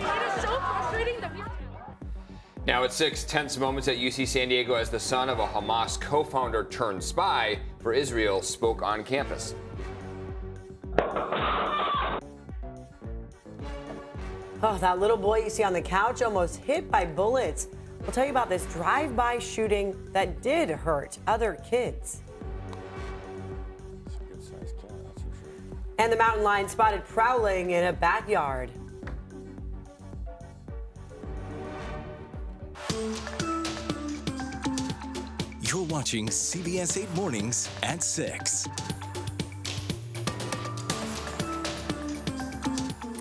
It is so frustrating that Now at 6, tense moments at UC San Diego as the son of a Hamas co-founder turned spy for Israel spoke on campus. Oh, that little boy you see on the couch almost hit by bullets. We'll tell you about this drive-by shooting that did hurt other kids. And the mountain lion spotted prowling in a backyard. You're watching CBS 8 Mornings at 6.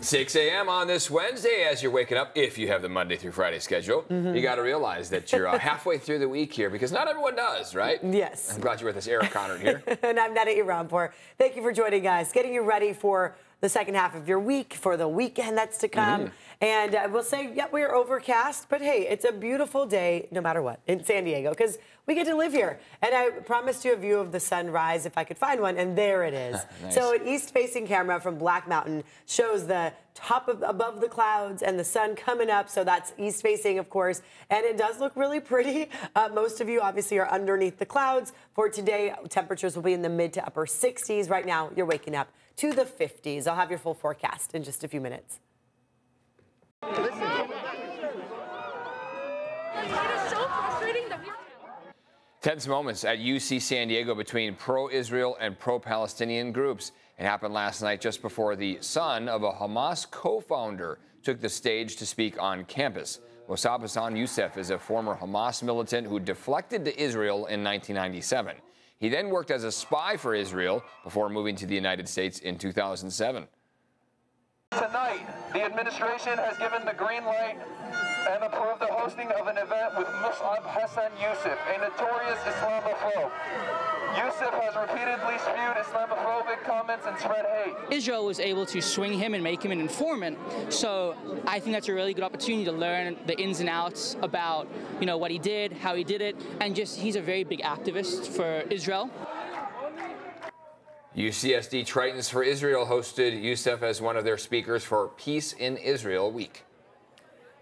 6 a.m. on this Wednesday as you're waking up, if you have the Monday through Friday schedule. You got to realize that you're halfway through the week here because not everyone does, right? Yes. I'm glad you're with us. Eric Connor here. And I'm Neda Iranpour. Thank you for joining us, getting you ready for the second half of your week, for the weekend that's to come. And we'll say, yeah, we're overcast, but hey, it's a beautiful day no matter what in San Diego because we get to live here. And I promised you a view of the sunrise if I could find one, and there it is. Nice. So an east-facing camera from Black Mountain shows the top above the clouds and the sun coming up. So that's east-facing, of course, and it does look really pretty. Most of you obviously are underneath the clouds. For today, temperatures will be in the mid to upper 60s. Right now, you're waking up to the 50s. I'll have your full forecast in just a few minutes. it is so frustrating that Tense moments at UC San Diego between pro-Israel and pro-Palestinian groups. It happened last night just before the son of a Hamas co-founder took the stage to speak on campus. Mossab Hassan Youssef is a former Hamas militant who deflected to Israel in 1997. He then worked as a spy for Israel before moving to the United States in 2007. Tonight, the administration has given the green light and approved the hosting of an event with Mossab Hassan Youssef, a notorious Islamophobe. Youssef has repeatedly spewed Islamophobic comments and spread hate. Israel was able to swing him and make him an informant, so I think that's a really good opportunity to learn the ins and outs about, what he did, how he did it, and just he's a very big activist for Israel. UCSD Tritons for Israel hosted Youssef as one of their speakers for Peace in Israel Week.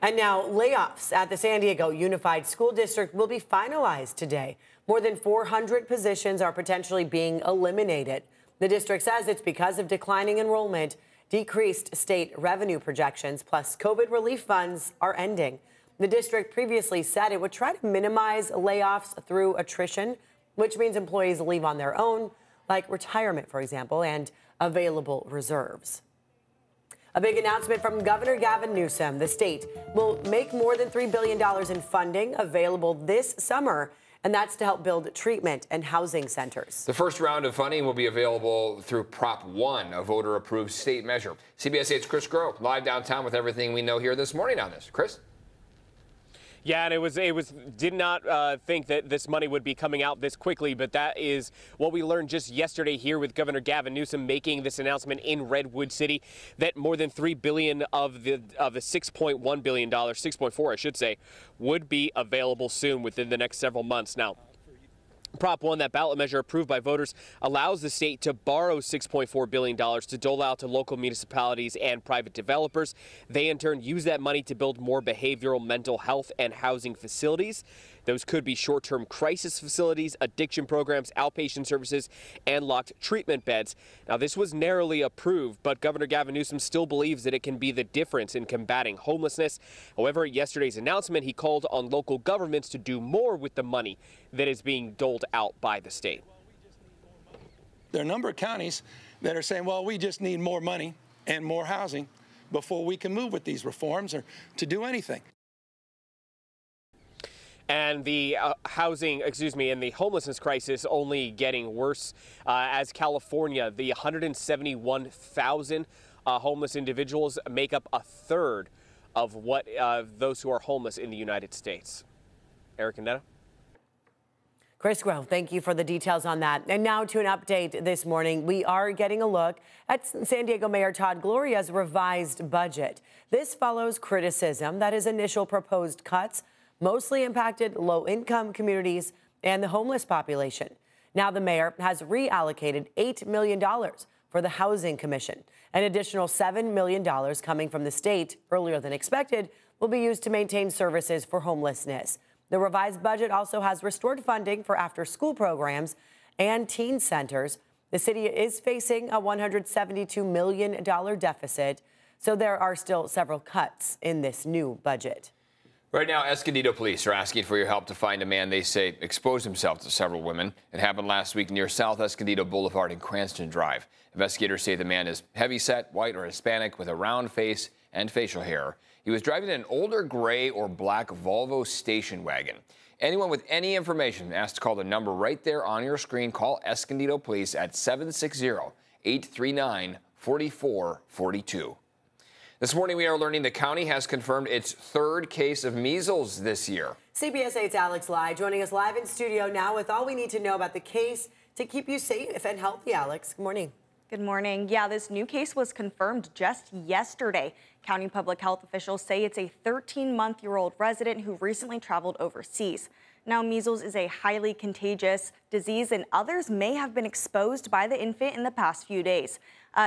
And now layoffs at the San Diego Unified School District will be finalized today. More than 400 positions are potentially being eliminated. The district says it's because of declining enrollment, decreased state revenue projections, plus COVID relief funds are ending. The district previously said it would try to minimize layoffs through attrition, which means employees leave on their own, like retirement, for example, and available reserves. A big announcement from Governor Gavin Newsom. The state will make more than $3 billion in funding available this summer, and that's to help build treatment and housing centers. The first round of funding will be available through Prop 1, a voter-approved state measure. CBS 8's Chris Groh, live downtown with everything we know here this morning on this. Chris? Yeah, and it was did not think that this money would be coming out this quickly, but that is what we learned just yesterday here with Governor Gavin Newsom making this announcement in Redwood City that more than $3 billion of the $6.1 billion, 6.4 I should say, would be available soon within the next several months. Now, Prop 1, that ballot measure approved by voters, allows the state to borrow $6.4 billion to dole out to local municipalities and private developers. They, in turn, use that money to build more behavioral, mental health, and housing facilities. Those could be short-term crisis facilities, addiction programs, outpatient services, and locked treatment beds. Now, this was narrowly approved, but Governor Gavin Newsom still believes that it can be the difference in combating homelessness. However, at yesterday's announcement, he called on local governments to do more with the money that is being doled out by the state. There are a number of counties that are saying, well, we just need more money and more housing before we can move with these reforms or to do anything. And the and the homelessness crisis only getting worse as California, the 171,000 homeless individuals make up a third of what those who are homeless in the United States. Eric and Neda? Chris Groh, thank you for the details on that. And now to an update this morning. We are getting a look at San Diego Mayor Todd Gloria's revised budget. This follows criticism that his initial proposed cuts mostly impacted low-income communities and the homeless population. Now the mayor has reallocated $8 million for the Housing Commission. An additional $7 million coming from the state earlier than expected will be used to maintain services for homelessness. The revised budget also has restored funding for after-school programs and teen centers. The city is facing a $172 million deficit, so there are still several cuts in this new budget. Right now, Escondido police are asking for your help to find a man they say exposed himself to several women. It happened last week near South Escondido Boulevard and Cranston Drive. Investigators say the man is heavyset, white or Hispanic with a round face and facial hair. He was driving an older gray or black Volvo station wagon. Anyone with any information asked to call the number right there on your screen. Call Escondido Police at 760-839-4442. This morning, we are learning the county has confirmed its third case of measles this year. CBS 8's Alex Lai joining us live in studio now with all we need to know about the case to keep you safe and healthy. Alex, good morning. Good morning. Yeah, this new case was confirmed just yesterday. County public health officials say it's a 13-month-old resident who recently traveled overseas. Now, measles is a highly contagious disease, and others may have been exposed by the infant in the past few days.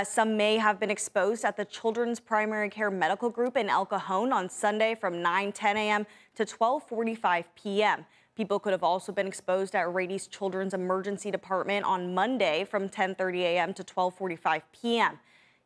Some may have been exposed at the Children's Primary Care Medical Group in El Cajon on Sunday from 9:10 a.m. to 12:45 p.m. People could have also been exposed at Rady's Children's Emergency Department on Monday from 10:30 a.m. to 12:45 p.m.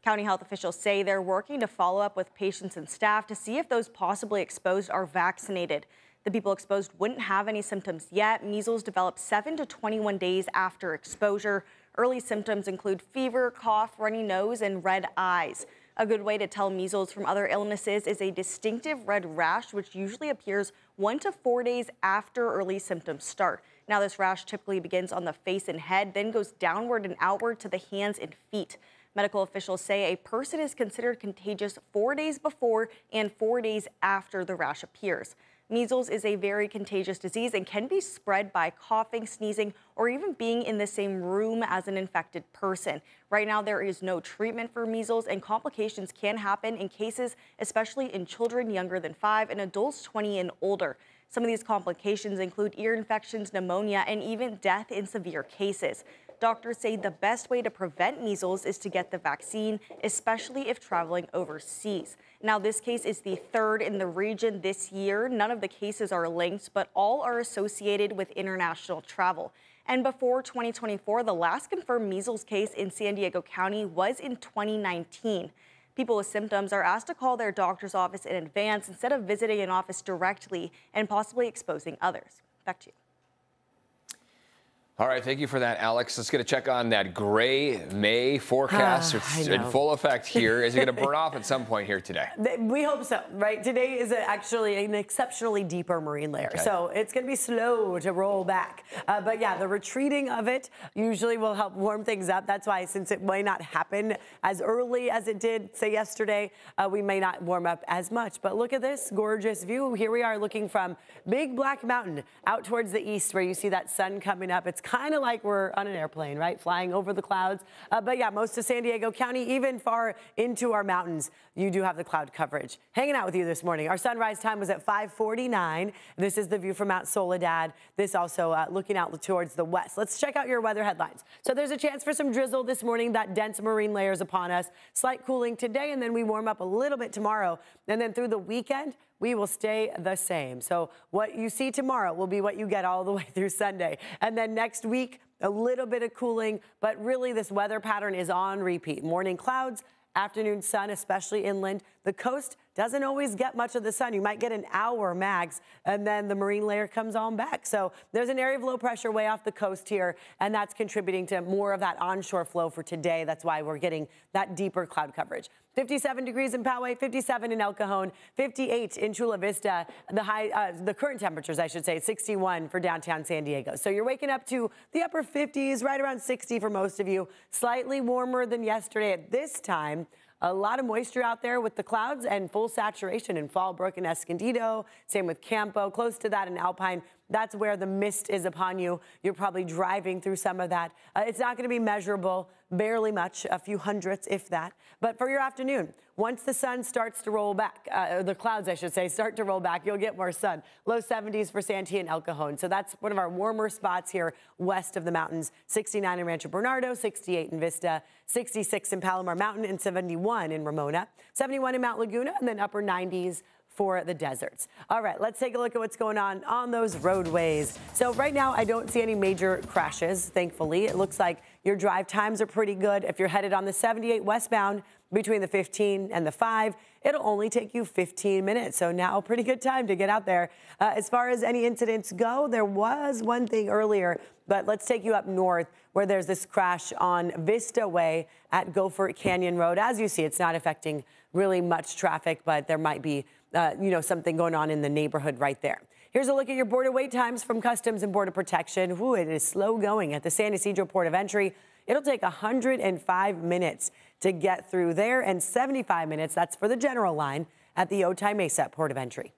County health officials say they're working to follow up with patients and staff to see if those possibly exposed are vaccinated. The people exposed wouldn't have any symptoms yet. Measles develops 7 to 21 days after exposure. Early symptoms include fever, cough, runny nose, and red eyes. A good way to tell measles from other illnesses is a distinctive red rash, which usually appears 1 to 4 days after early symptoms start. Now, this rash typically begins on the face and head, then goes downward and outward to the hands and feet. Medical officials say a person is considered contagious 4 days before and 4 days after the rash appears. Measles is a very contagious disease and can be spread by coughing, sneezing, or even being in the same room as an infected person. Right now, there is no treatment for measles, and complications can happen in cases, especially in children younger than 5 and adults 20 and older. Some of these complications include ear infections, pneumonia, and even death in severe cases. Doctors say the best way to prevent measles is to get the vaccine, especially if traveling overseas. Now, this case is the third in the region this year. None of the cases are linked, but all are associated with international travel. And before 2024, the last confirmed measles case in San Diego County was in 2019. People with symptoms are asked to call their doctor's office in advance instead of visiting an office directly and possibly exposing others. Back to you. All right, thank you for that, Alex. Let's get a check on that gray May forecast. It's in full effect here. Is it going to burn off at some point here today? We hope so, right? Today is actually an exceptionally deeper marine layer, so it's going to be slow to roll back. But yeah, the retreating of it usually will help warm things up. That's why, since it may not happen as early as it did, say, yesterday, we may not warm up as much. But look at this gorgeous view. Here we are looking from Big Black Mountain out towards the east where you see that sun coming up. It's kind of like we're on an airplane, right? Flying over the clouds. But yeah, most of San Diego County, even far into our mountains, you do have the cloud coverage. Hanging out with you this morning. Our sunrise time was at 5:49. This is the view from Mount Soledad. This also looking out towards the west. Let's check out your weather headlines. So there's a chance for some drizzle this morning. That dense marine layer is upon us. Slight cooling today, and then we warm up a little bit tomorrow. And then through the weekend, we will stay the same. So what you see tomorrow will be what you get all the way through Sunday. And then next week, a little bit of cooling, but really this weather pattern is on repeat. Morning clouds, afternoon sun, especially inland. The coast doesn't always get much of the sun. You might get an hour max, and then the marine layer comes on back. So there's an area of low pressure way off the coast here, and that's contributing to more of that onshore flow for today. That's why we're getting that deeper cloud coverage. 57 degrees in Poway, 57 in El Cajon, 58 in Chula Vista. The current temperatures, I should say, 61 for downtown San Diego. So you're waking up to the upper 50s, right around 60 for most of you. Slightly warmer than yesterday at this time. A lot of moisture out there with the clouds and full saturation in Fallbrook and Escondido. Same with Campo, close to that in Alpine. That's where the mist is upon you. You're probably driving through some of that. It's not going to be measurable barely much, a few hundredths, if that. But for your afternoon, once the sun starts to roll back, the clouds, I should say, start to roll back, you'll get more sun. Low 70s for Santee and El Cajon. So that's one of our warmer spots here west of the mountains. 69 in Rancho Bernardo, 68 in Vista, 66 in Palomar Mountain, and 71 in Ramona, 71 in Mount Laguna, and then upper 90s for the deserts. All right, let's take a look at what's going on those roadways. So right now, I don't see any major crashes, thankfully. It looks like your drive times are pretty good. If you're headed on the 78 westbound between the 15 and the 5, it'll only take you 15 minutes. So now, pretty good time to get out there. As far as any incidents go, there was one thing earlier, but let's take you up north where there's this crash on Vista Way at Gopher Canyon Road. As you see, it's not affecting really much traffic, but there might be something going on in the neighborhood right there. Here's a look at your border wait times from Customs and Border Protection. Ooh, it is slow going at the San Ysidro Port of Entry. It'll take 105 minutes to get through there and 75 minutes, that's for the general line, at the Otay Mesa Port of Entry.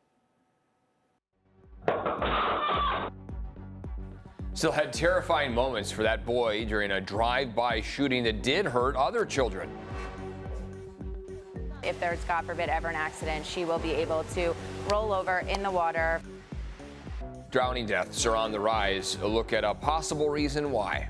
Still had terrifying moments for that boy during a drive-by shooting that did hurt other children. If there's, God forbid, ever an accident, she will be able to roll over in the water. Drowning deaths are on the rise. A look at a possible reason why.